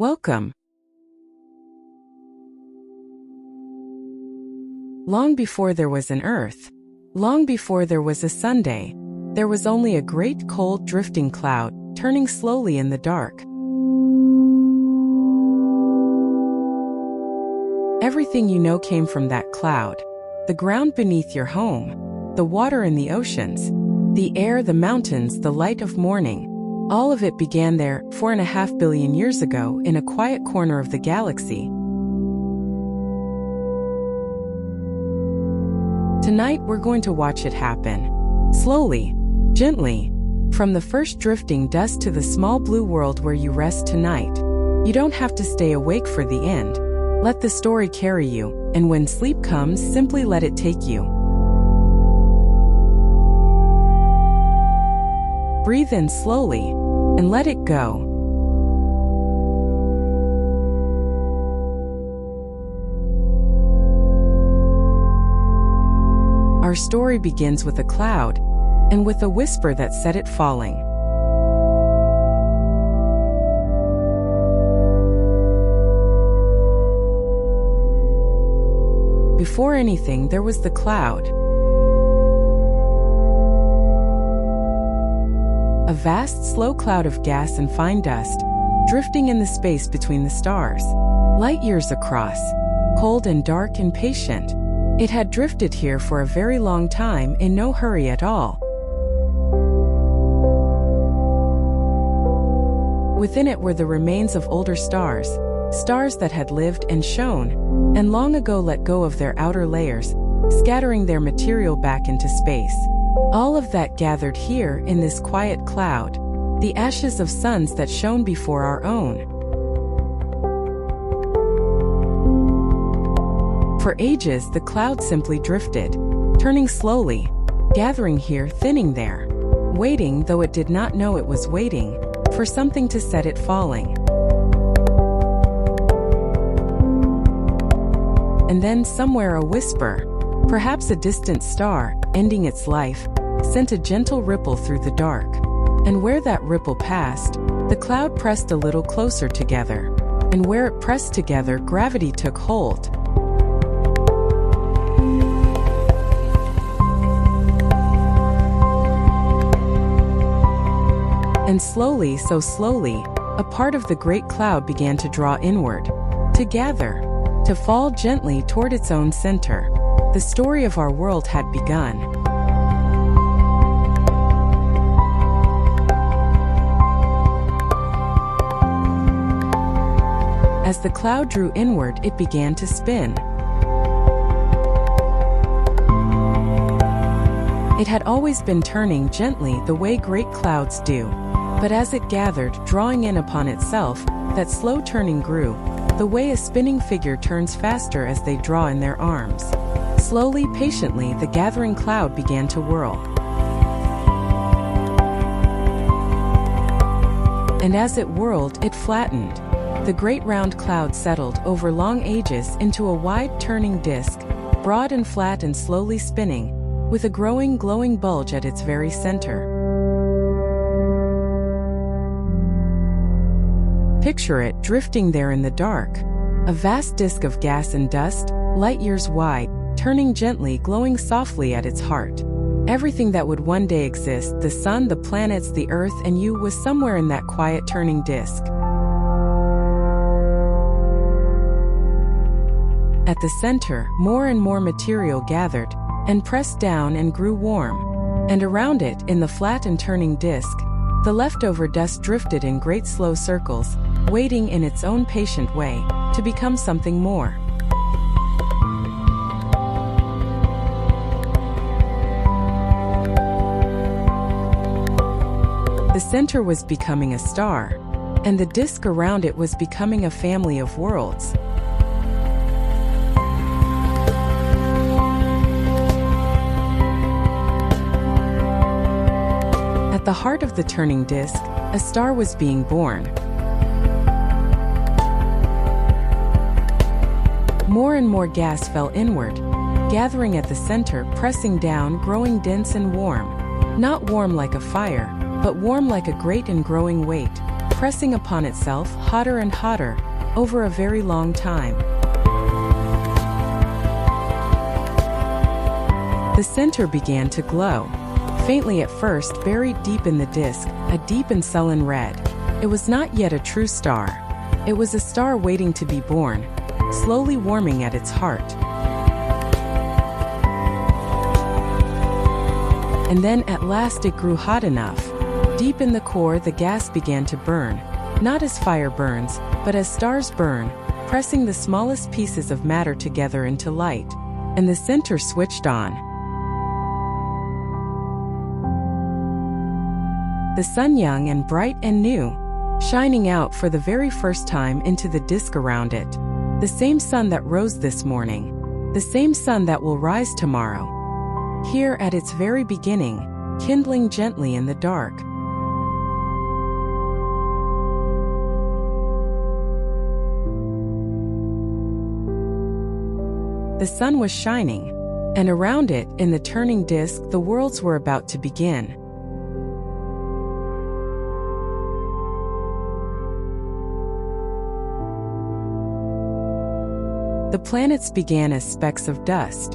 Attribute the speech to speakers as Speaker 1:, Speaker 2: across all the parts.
Speaker 1: Welcome. Long before there was an Earth, long before there was a Sunday, there was only a great cold drifting cloud, turning slowly in the dark. Everything you know came from that cloud. The ground beneath your home, the water in the oceans, the air, the mountains, the light of morning. All of it began there 4.5 billion years ago in a quiet corner of the galaxy. Tonight we're going to watch it happen. Slowly, gently, from the first drifting dust to the small blue world where you rest tonight. You don't have to stay awake for the end. Let the story carry you, and when sleep comes, simply let it take you. Breathe in slowly, and let it go. Our story begins with a cloud, and with a whisper that set it falling. Before anything, there was the cloud. A vast, slow cloud of gas and fine dust, drifting in the space between the stars. Light years across, cold and dark and patient. It had drifted here for a very long time in no hurry at all. Within it were the remains of older stars, stars that had lived and shone, and long ago let go of their outer layers, scattering their material back into space. All of that gathered here in this quiet cloud, the ashes of suns that shone before our own. For ages, the cloud simply drifted, turning slowly, gathering here, thinning there, waiting, though it did not know it was waiting, for something to set it falling. And then somewhere a whisper, perhaps a distant star, ending its life, sent a gentle ripple through the dark. And where that ripple passed, the cloud pressed a little closer together. And where it pressed together, gravity took hold. And slowly, so slowly, a part of the great cloud began to draw inward, to gather, to fall gently toward its own center. The story of our world had begun. As the cloud drew inward, it began to spin. It had always been turning gently the way great clouds do. But as it gathered, drawing in upon itself, that slow turning grew, the way a spinning figure turns faster as they draw in their arms. Slowly, patiently, the gathering cloud began to whirl. And as it whirled, it flattened. The great round cloud settled over long ages into a wide turning disk, broad and flat and slowly spinning, with a growing, glowing bulge at its very center. Picture it drifting there in the dark, a vast disk of gas and dust, light years wide, turning gently, glowing softly at its heart. Everything that would one day exist, the sun, the planets, the earth, and you, was somewhere in that quiet turning disk. At the center, more and more material gathered, and pressed down and grew warm. And around it, in the flat and turning disk, the leftover dust drifted in great slow circles, waiting in its own patient way, to become something more. The center was becoming a star, and the disk around it was becoming a family of worlds. At the heart of the turning disk, a star was being born. More and more gas fell inward, gathering at the center, pressing down, growing dense and warm. Not warm like a fire, but warm like a great and growing weight. pressing upon itself hotter and hotter, over a very long time. The center began to glow. Faintly at first, buried deep in the disk, a deep and sullen red. It was not yet a true star. It was a star waiting to be born, slowly warming at its heart. And then at last it grew hot enough. Deep in the core the gas began to burn, not as fire burns, but as stars burn, pressing the smallest pieces of matter together into light. And the center switched on. The sun, young and bright and new, shining out for the very first time into the disk around it. The same sun that rose this morning. The same sun that will rise tomorrow. Here at its very beginning, kindling gently in the dark. The sun was shining, and around it, in the turning disk, the worlds were about to begin. The planets began as specks of dust.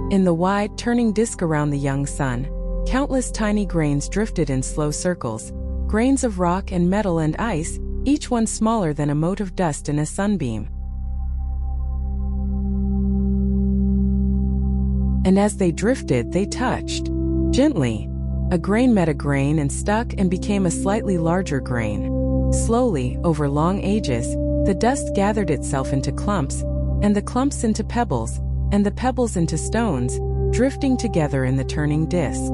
Speaker 1: In the wide, turning disk around the young sun, countless tiny grains drifted in slow circles, grains of rock and metal and ice, each one smaller than a mote of dust in a sunbeam. And as they drifted, they touched. Gently, a grain met a grain and stuck and became a slightly larger grain. Slowly, over long ages, the dust gathered itself into clumps, and the clumps into pebbles, and the pebbles into stones, drifting together in the turning disk.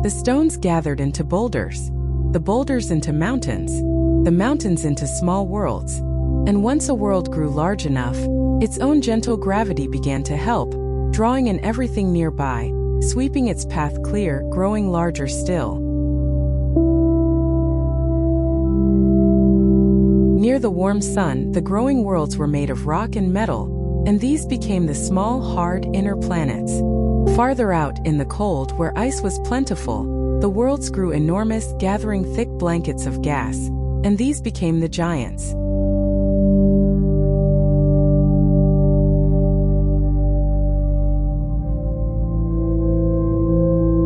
Speaker 1: The stones gathered into boulders, the boulders into mountains, the mountains into small worlds. And once a world grew large enough, its own gentle gravity began to help, drawing in everything nearby, sweeping its path clear, growing larger still. Near the warm sun, the growing worlds were made of rock and metal, and these became the small, hard, inner planets. Farther out, in the cold, where ice was plentiful, the worlds grew enormous, gathering thick blankets of gas, and these became the giants.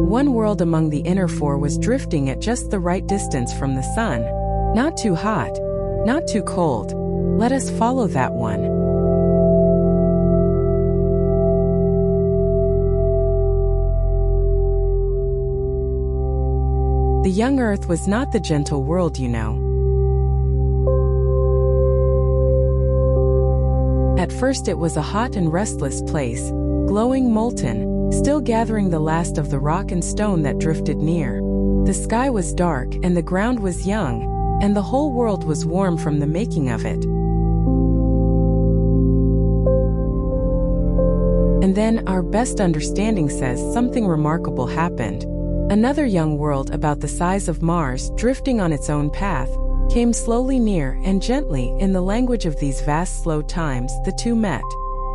Speaker 1: One world among the inner four was drifting at just the right distance from the sun. Not too hot, not too cold. Let us follow that one. The young earth was not the gentle world, you know. At first it was a hot and restless place, glowing molten, still gathering the last of the rock and stone that drifted near. The sky was dark and the ground was young, and the whole world was warm from the making of it. And then, our best understanding says, something remarkable happened. Another young world about the size of Mars, drifting on its own path, came slowly near and gently. In the language of these vast slow times, the two met.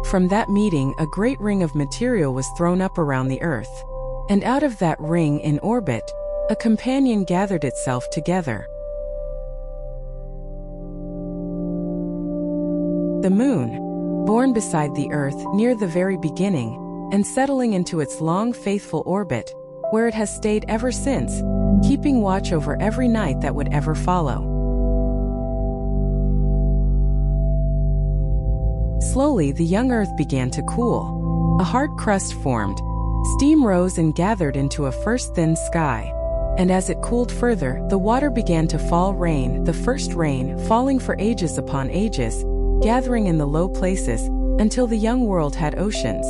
Speaker 1: From that meeting, a great ring of material was thrown up around the Earth. And out of that ring, in orbit, a companion gathered itself together. The moon, born beside the Earth near the very beginning, and settling into its long faithful orbit, where it has stayed ever since, keeping watch over every night that would ever follow. Slowly the young Earth began to cool. A hard crust formed. Steam rose and gathered into a first thin sky. And as it cooled further, the water began to fall, rain, the first rain, falling for ages upon ages, gathering in the low places, until the young world had oceans.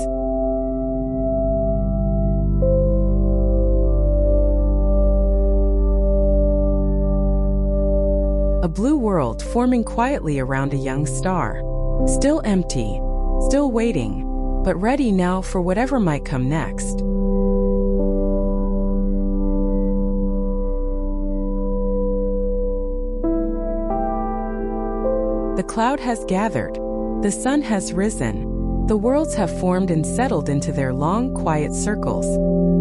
Speaker 1: A blue world forming quietly around a young star. Still empty, still waiting, but ready now for whatever might come next. The cloud has gathered. The sun has risen. The worlds have formed and settled into their long, quiet circles.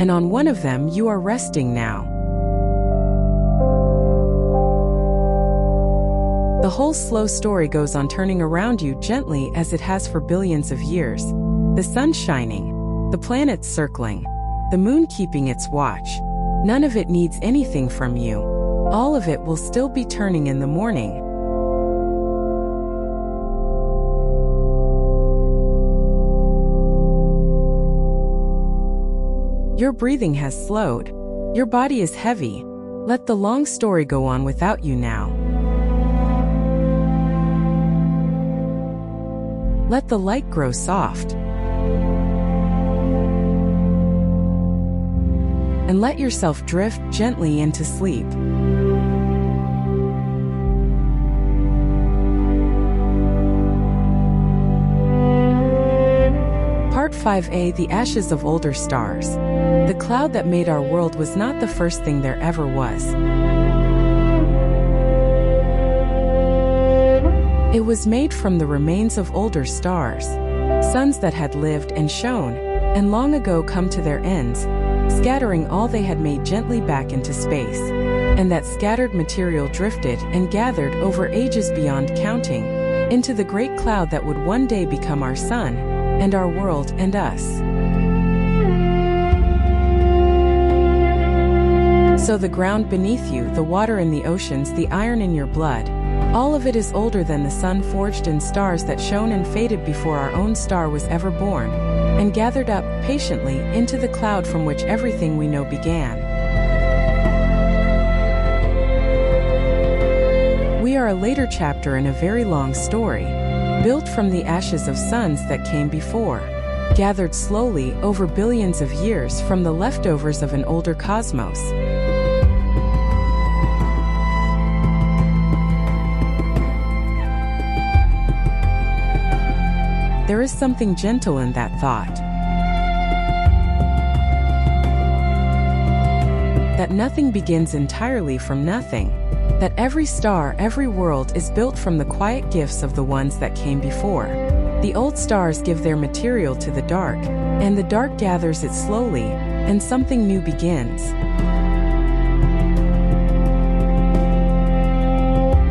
Speaker 1: And on one of them you are resting now. The whole slow story goes on turning around you gently as it has for billions of years. The sun shining, the planets circling, the moon keeping its watch. None of it needs anything from you. All of it will still be turning in the morning. Your breathing has slowed. Your body is heavy. Let the long story go on without you now. Let the light grow soft. And let yourself drift gently into sleep. Part 5a, The Ashes of Older Stars. The cloud that made our world was not the first thing there ever was. It was made from the remains of older stars, suns that had lived and shone, and long ago come to their ends, scattering all they had made gently back into space. And that scattered material drifted and gathered over ages beyond counting, into the great cloud that would one day become our sun, and our world and us. So the ground beneath you, the water in the oceans, the iron in your blood, all of it is older than the sun forged in stars that shone and faded before our own star was ever born, and gathered up, patiently, into the cloud from which everything we know began. We are a later chapter in a very long story, built from the ashes of suns that came before, gathered slowly over billions of years from the leftovers of an older cosmos. There is something gentle in that thought. That nothing begins entirely from nothing. That every star, every world is built from the quiet gifts of the ones that came before. The old stars give their material to the dark, and the dark gathers it slowly, and something new begins.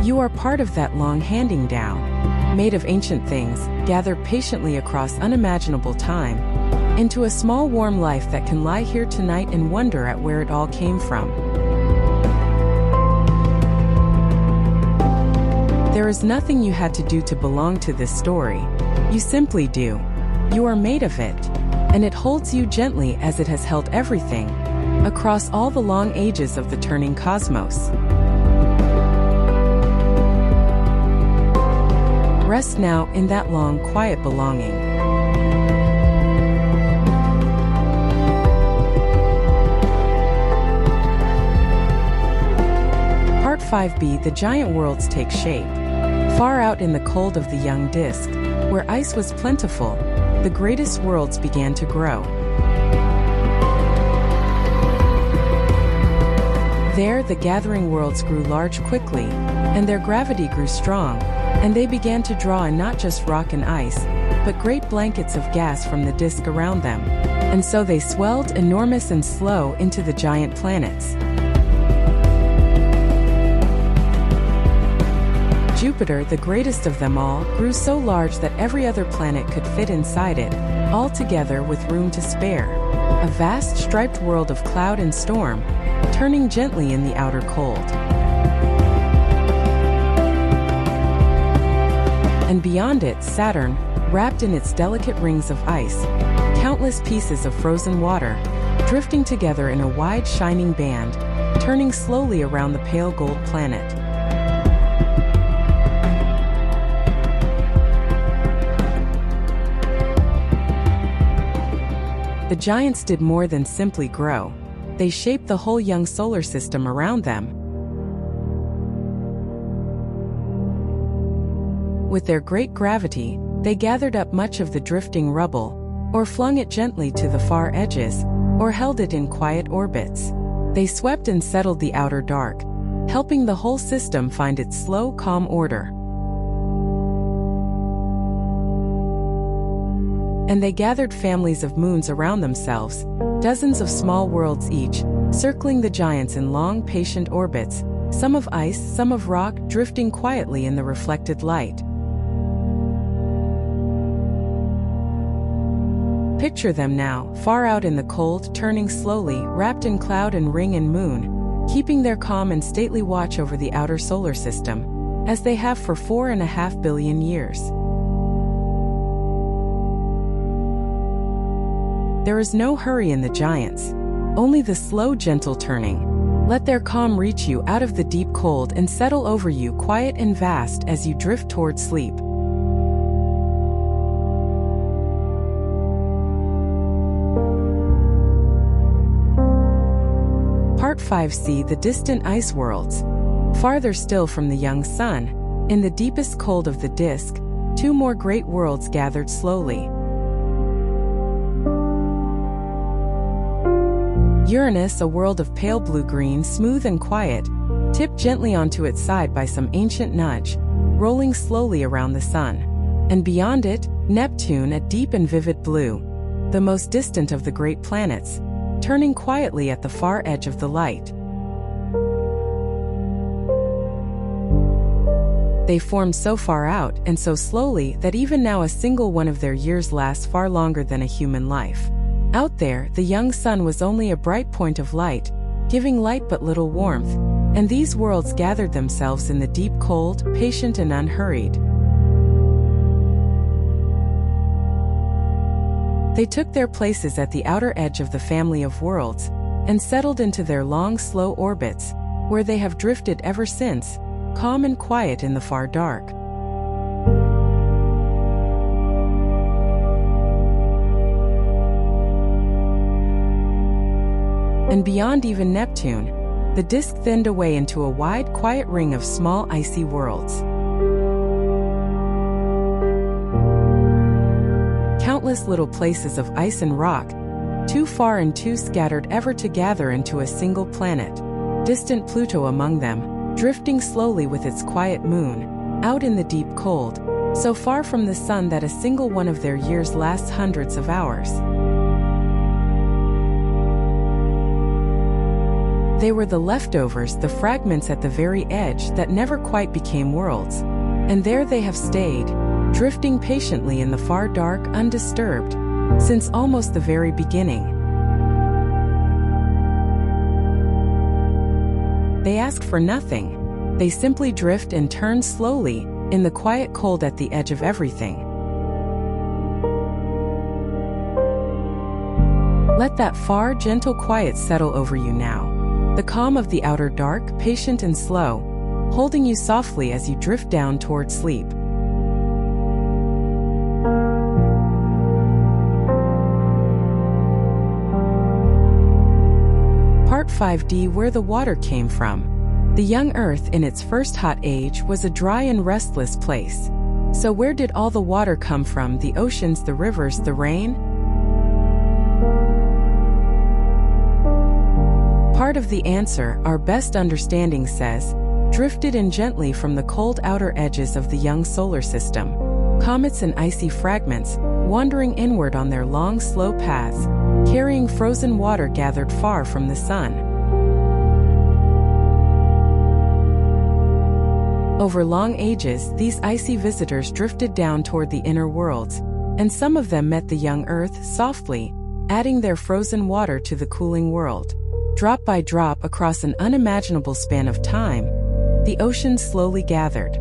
Speaker 1: You are part of that long handing down, made of ancient things, gathered patiently across unimaginable time, into a small warm life that can lie here tonight and wonder at where it all came from. There is nothing you had to do to belong to this story. You simply do. You are made of it, and it holds you gently as it has held everything, across all the long ages of the turning cosmos. Rest now in that long, quiet belonging. Part 5b, The giant worlds take shape. Far out in the cold of the young disk, where ice was plentiful, the greatest worlds began to grow. There, the gathering worlds grew large quickly, and their gravity grew strong, and they began to draw in not just rock and ice, but great blankets of gas from the disk around them. And so they swelled enormous and slow into the giant planets. Jupiter, the greatest of them all, grew so large that every other planet could fit inside it, all together with room to spare. A vast striped world of cloud and storm, turning gently in the outer cold. And beyond it, Saturn, wrapped in its delicate rings of ice, countless pieces of frozen water, drifting together in a wide shining band, turning slowly around the pale gold planet. The giants did more than simply grow. They shaped the whole young solar system around them. With their great gravity, they gathered up much of the drifting rubble, or flung it gently to the far edges, or held it in quiet orbits. They swept and settled the outer dark, helping the whole system find its slow, calm order. and they gathered families of moons around themselves, dozens of small worlds each, circling the giants in long, patient orbits, some of ice, some of rock, drifting quietly in the reflected light. Picture them now, far out in the cold, turning slowly, wrapped in cloud and ring and moon, keeping their calm and stately watch over the outer solar system, as they have for 4.5 billion years. There is no hurry in the giants, only the slow, gentle turning. Let their calm reach you out of the deep cold and settle over you quiet and vast as you drift toward sleep. Part 5c. The distant ice worlds. Farther still from the young sun, in the deepest cold of the disk, two more great worlds gathered slowly. Uranus, a world of pale blue-green, smooth and quiet, tipped gently onto its side by some ancient nudge, rolling slowly around the sun. And beyond it, Neptune, a deep and vivid blue, the most distant of the great planets, turning quietly at the far edge of the light. They formed so far out and so slowly that even now a single one of their years lasts far longer than a human life. Out there, the young sun was only a bright point of light, giving light but little warmth, and these worlds gathered themselves in the deep cold, patient and unhurried. They took their places at the outer edge of the family of worlds, and settled into their long, slow orbits, where they have drifted ever since, calm and quiet in the far dark. And beyond even Neptune, the disk thinned away into a wide, quiet ring of small, icy worlds. Countless little places of ice and rock, too far and too scattered ever to gather into a single planet, distant Pluto among them, drifting slowly with its quiet moon, out in the deep cold, so far from the sun that a single one of their years lasts hundreds of hours. They were the leftovers, the fragments at the very edge that never quite became worlds, and there they have stayed, drifting patiently in the far dark, undisturbed, since almost the very beginning. They ask for nothing. They simply drift and turn slowly, in the quiet cold at the edge of everything. Let that far, gentle quiet settle over you now. The calm of the outer dark, patient and slow, holding you softly as you drift down toward sleep. Part 5d. Where the water came from. The young Earth in its first hot age was a dry and restless place. So where did all the water come from? The oceans, the rivers, the rain? Part of the answer, our best understanding says, drifted in gently from the cold outer edges of the young solar system. Comets and icy fragments, wandering inward on their long, slow paths, carrying frozen water gathered far from the sun. Over long ages, these icy visitors drifted down toward the inner worlds, and some of them met the young Earth softly, adding their frozen water to the cooling world. Drop by drop across an unimaginable span of time, the oceans slowly gathered.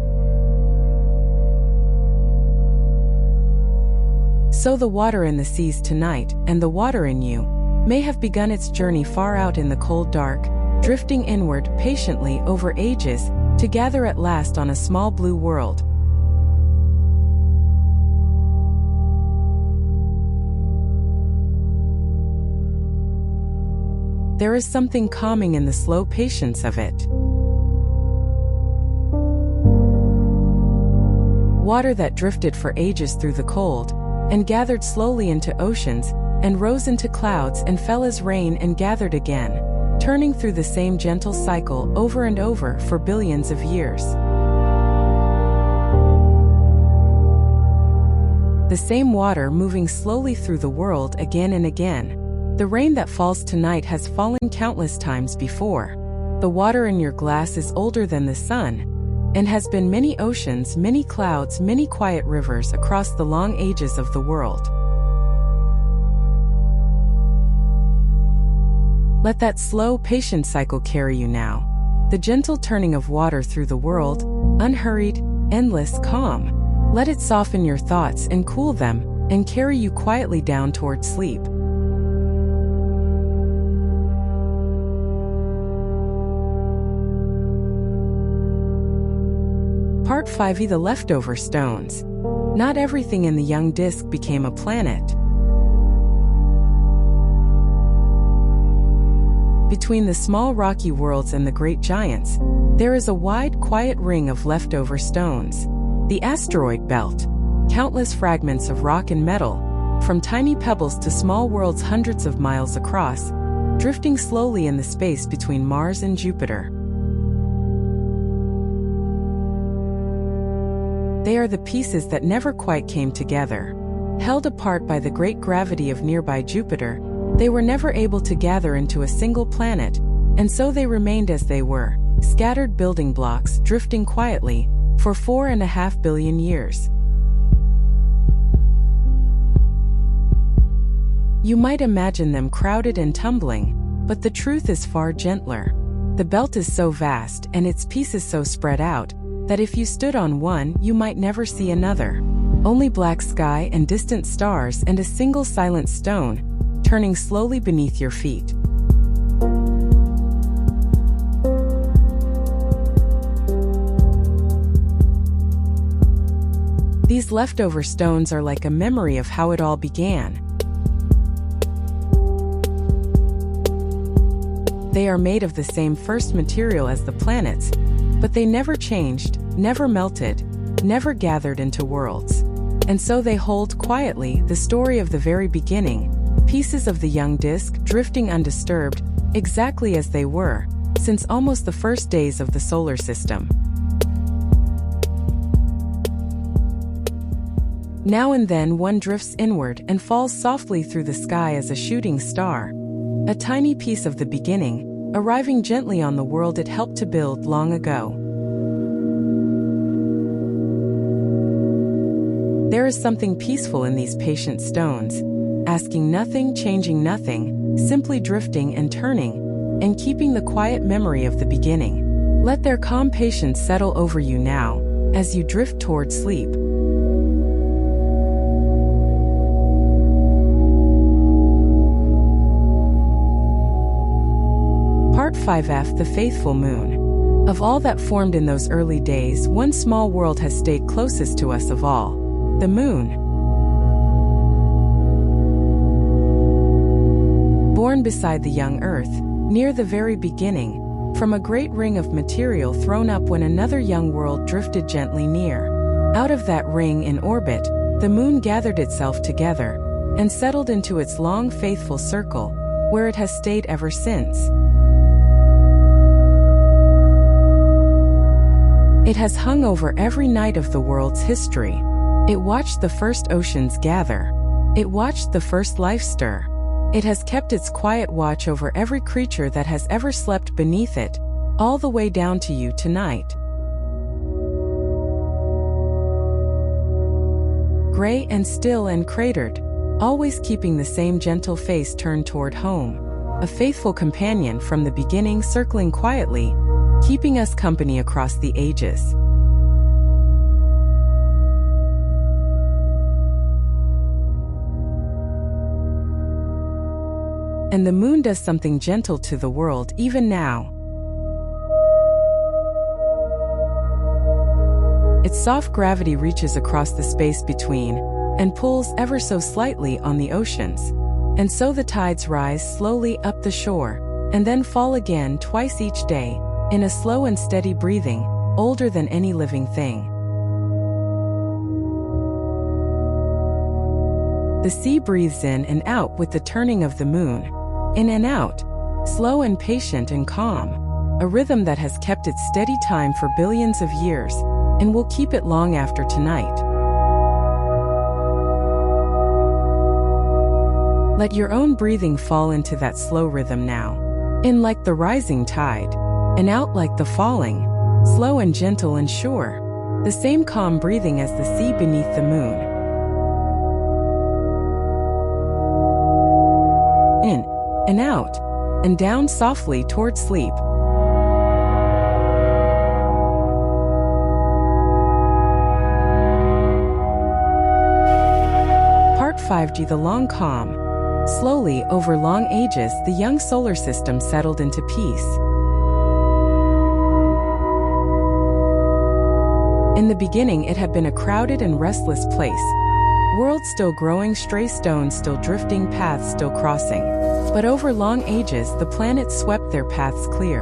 Speaker 1: So the water in the seas tonight, and the water in you, may have begun its journey far out in the cold dark, drifting inward patiently over ages, to gather at last on a small blue world. There is something calming in the slow patience of it. Water that drifted for ages through the cold, and gathered slowly into oceans, and rose into clouds and fell as rain and gathered again, turning through the same gentle cycle over and over for billions of years. The same water moving slowly through the world again and again. The rain that falls tonight has fallen countless times before. The water in your glass is older than the sun, and has been many oceans, many clouds, many quiet rivers across the long ages of the world. Let that slow, patient cycle carry you now. The gentle turning of water through the world, unhurried, endless, calm. Let it soften your thoughts and cool them, and carry you quietly down toward sleep. Part 5e The Leftover Stones. Not everything in the young disk became a planet. Between the small rocky worlds and the great giants, there is a wide, quiet ring of leftover stones. The asteroid belt. Countless fragments of rock and metal, from tiny pebbles to small worlds hundreds of miles across, drifting slowly in the space between Mars and Jupiter. They are the pieces that never quite came together. Held apart by the great gravity of nearby Jupiter, they were never able to gather into a single planet, and so they remained as they were, scattered building blocks drifting quietly, for 4.5 billion years. You might imagine them crowded and tumbling, but the truth is far gentler. The belt is so vast and its pieces so spread out, that if you stood on one, you might never see another. Only black sky and distant stars and a single silent stone, turning slowly beneath your feet. These leftover stones are like a memory of how it all began. They are made of the same first material as the planets, but they never changed, never melted, never gathered into worlds. And so they hold quietly the story of the very beginning, pieces of the young disk drifting undisturbed, exactly as they were, since almost the first days of the solar system. Now and then one drifts inward and falls softly through the sky as a shooting star, a tiny piece of the beginning, arriving gently on the world it helped to build long ago. There is something peaceful in these patient stones, asking nothing, changing nothing, simply drifting and turning, and keeping the quiet memory of the beginning. Let their calm patience settle over you now, as you drift toward sleep. Part 5f The Faithful Moon. Of all that formed in those early days, one small world has stayed closest to us of all. The moon. Born beside the young Earth, near the very beginning, from a great ring of material thrown up when another young world drifted gently near. Out of that ring in orbit, the moon gathered itself together, and settled into its long faithful circle, where it has stayed ever since. It has hung over every night of the world's history. It watched the first oceans gather. It watched the first life stir. It has kept its quiet watch over every creature that has ever slept beneath it, all the way down to you tonight. Gray and still and cratered, always keeping the same gentle face turned toward home. A faithful companion from the beginning, circling quietly, keeping us company across the ages. And the moon does something gentle to the world even now. Its soft gravity reaches across the space between, and pulls ever so slightly on the oceans. And so the tides rise slowly up the shore, and then fall again twice each day, in a slow and steady breathing, older than any living thing. The sea breathes in and out with the turning of the moon. In and out, slow and patient and calm, a rhythm that has kept its steady time for billions of years, and will keep it long after tonight. Let your own breathing fall into that slow rhythm now. In like the rising tide, and out like the falling, slow and gentle and sure. The same calm breathing as the sea beneath the moon. In, and out, and down softly toward sleep. Part 5G. The long calm. Slowly, over long ages, the young solar system settled into peace. In the beginning, it had been a crowded and restless place. Worlds still growing, stray stones still drifting, paths still crossing. But over long ages, the planets swept their paths clear.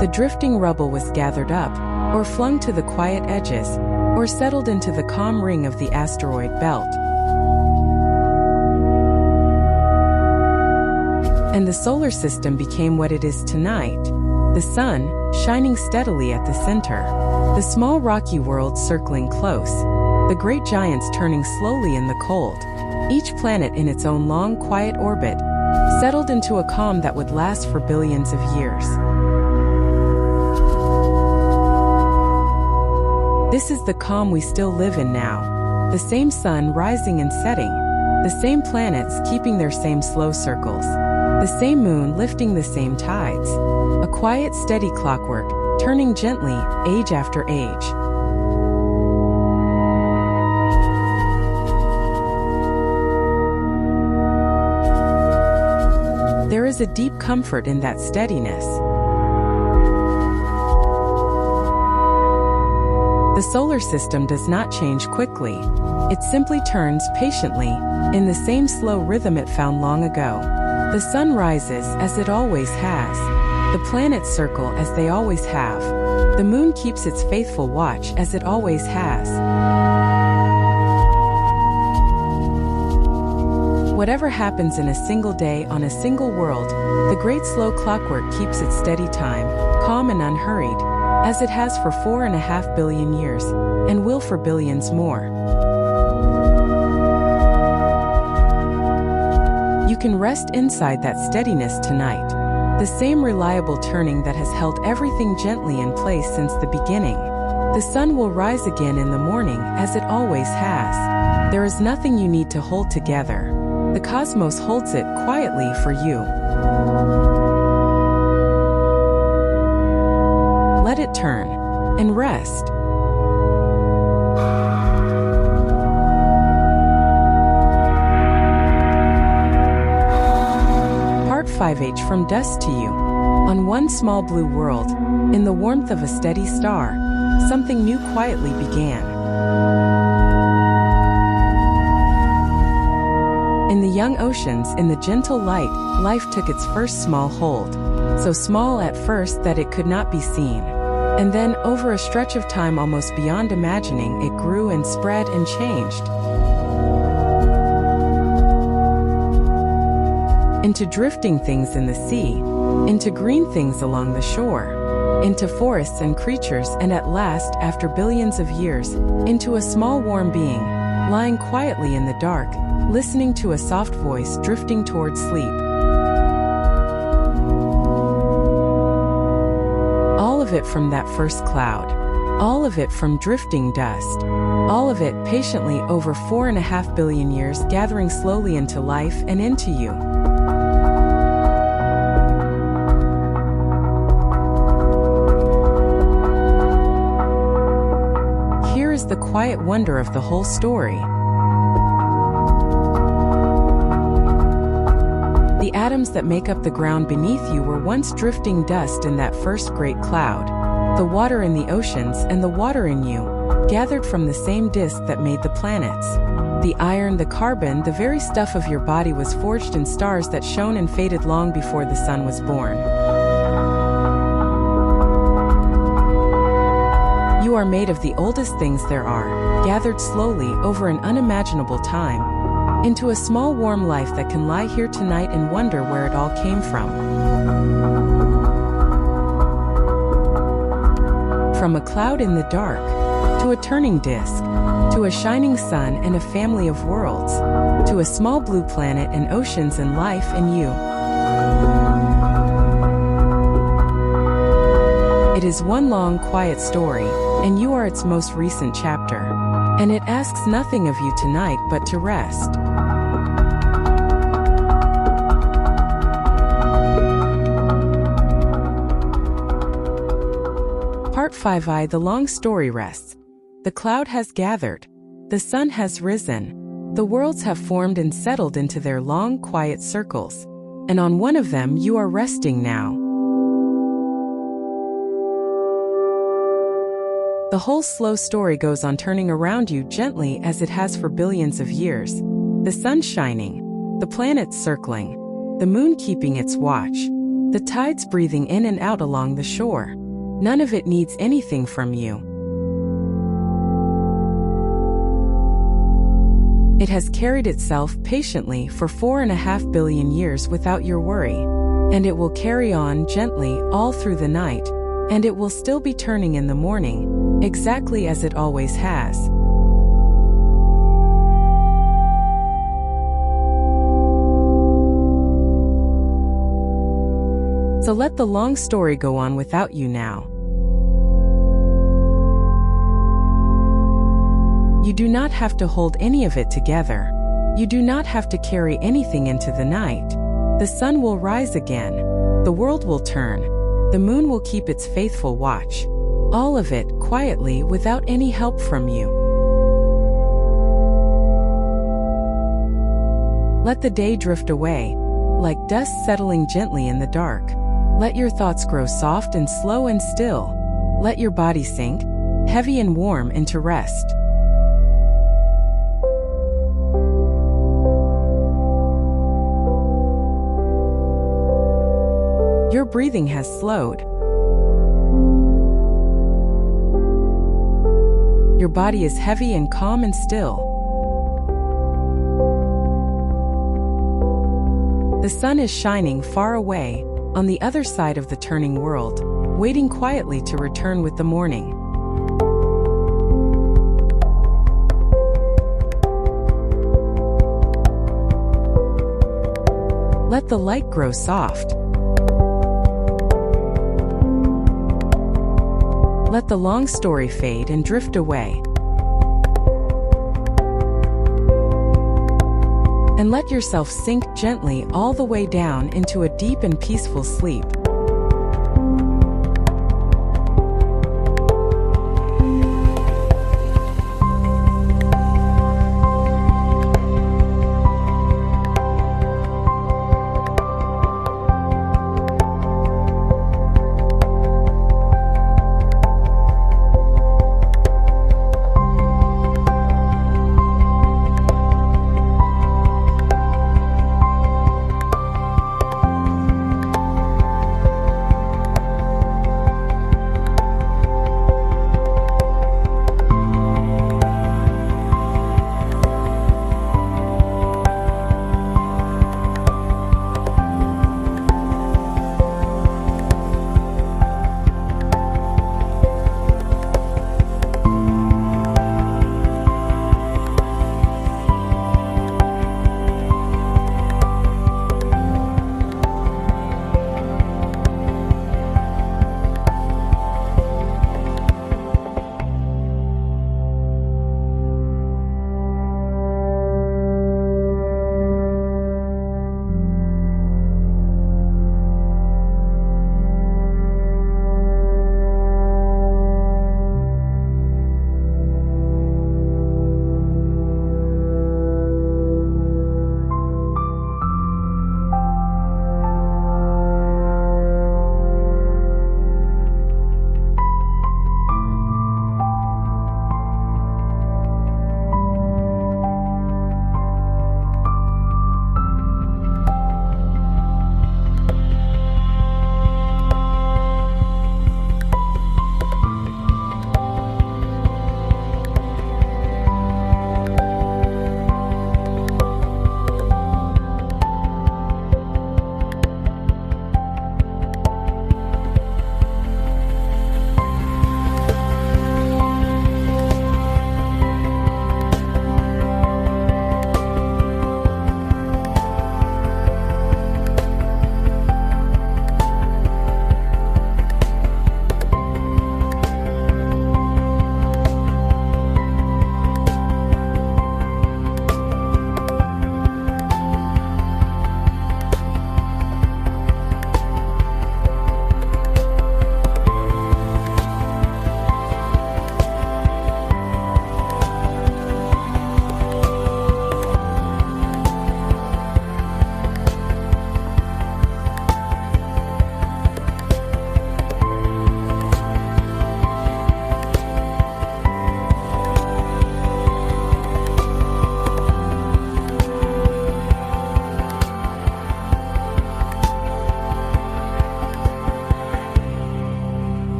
Speaker 1: The drifting rubble was gathered up, or flung to the quiet edges, or settled into the calm ring of the asteroid belt. And the solar system became what it is tonight. The sun, shining steadily at the center. The small rocky worlds circling close. The great giants turning slowly in the cold. Each planet in its own long, quiet orbit, settled into a calm that would last for billions of years. This is the calm we still live in now. The same sun rising and setting. The same planets keeping their same slow circles. The same moon lifting the same tides. A quiet, steady clockwork, turning gently, age after age. There is a deep comfort in that steadiness. The solar system does not change quickly. It simply turns patiently, in the same slow rhythm it found long ago. The sun rises as it always has. The planets circle as they always have. The moon keeps its faithful watch as it always has. Whatever happens in a single day on a single world, the great slow clockwork keeps its steady time, calm and unhurried, as it has for 4.5 billion years, and will for billions more. You can rest inside that steadiness tonight. The same reliable turning that has held everything gently in place since the beginning. The sun will rise again in the morning as it always has. There is nothing you need to hold together. The cosmos holds it quietly for you. Let it turn and rest. Part 5H. From dust to you. On one small blue world, in the warmth of a steady star, something new quietly began. In the young oceans, in the gentle light, life took its first small hold. So small at first that it could not be seen. And then, over a stretch of time almost beyond imagining, it grew and spread and changed. Into drifting things in the sea, into green things along the shore, into forests and creatures, and at last, after billions of years, into a small warm being, lying quietly in the dark, listening to a soft voice drifting toward sleep. All of it from that first cloud. All of it from drifting dust. All of it patiently over 4.5 billion years, gathering slowly into life and into you. Here is the quiet wonder of the whole story. The atoms that make up the ground beneath you were once drifting dust in that first great cloud. The water in the oceans and the water in you, gathered from the same disk that made the planets. The iron, the carbon, the very stuff of your body was forged in stars that shone and faded long before the sun was born. You are made of the oldest things there are, gathered slowly over an unimaginable time, into a small warm life that can lie here tonight and wonder where it all came from. From a cloud in the dark, to a turning disk, to a shining sun and a family of worlds, to a small blue planet and oceans and life in you. It is one long, quiet story, and you are its most recent chapter. And it asks nothing of you tonight but to rest. Part 5I. The long story rests. The cloud has gathered. The sun has risen. The worlds have formed and settled into their long, quiet circles. And on one of them you are resting now. The whole slow story goes on turning around you gently as it has for billions of years. The sun shining, the planets circling, the moon keeping its watch, the tides breathing in and out along the shore. None of it needs anything from you. It has carried itself patiently for 4.5 billion years without your worry. And it will carry on gently all through the night, and it will still be turning in the morning, exactly as it always has. So let the long story go on without you now. You do not have to hold any of it together. You do not have to carry anything into the night. The sun will rise again. The world will turn. The moon will keep its faithful watch. All of it quietly without any help from you. Let the day drift away, like dust settling gently in the dark. Let your thoughts grow soft and slow and still. Let your body sink, heavy and warm, into rest. Your breathing has slowed. Your body is heavy and calm and still. The sun is shining far away, on the other side of the turning world, waiting quietly to return with the morning. Let the light grow soft. Let the long story fade and drift away. And let yourself sink gently all the way down into a deep and peaceful sleep.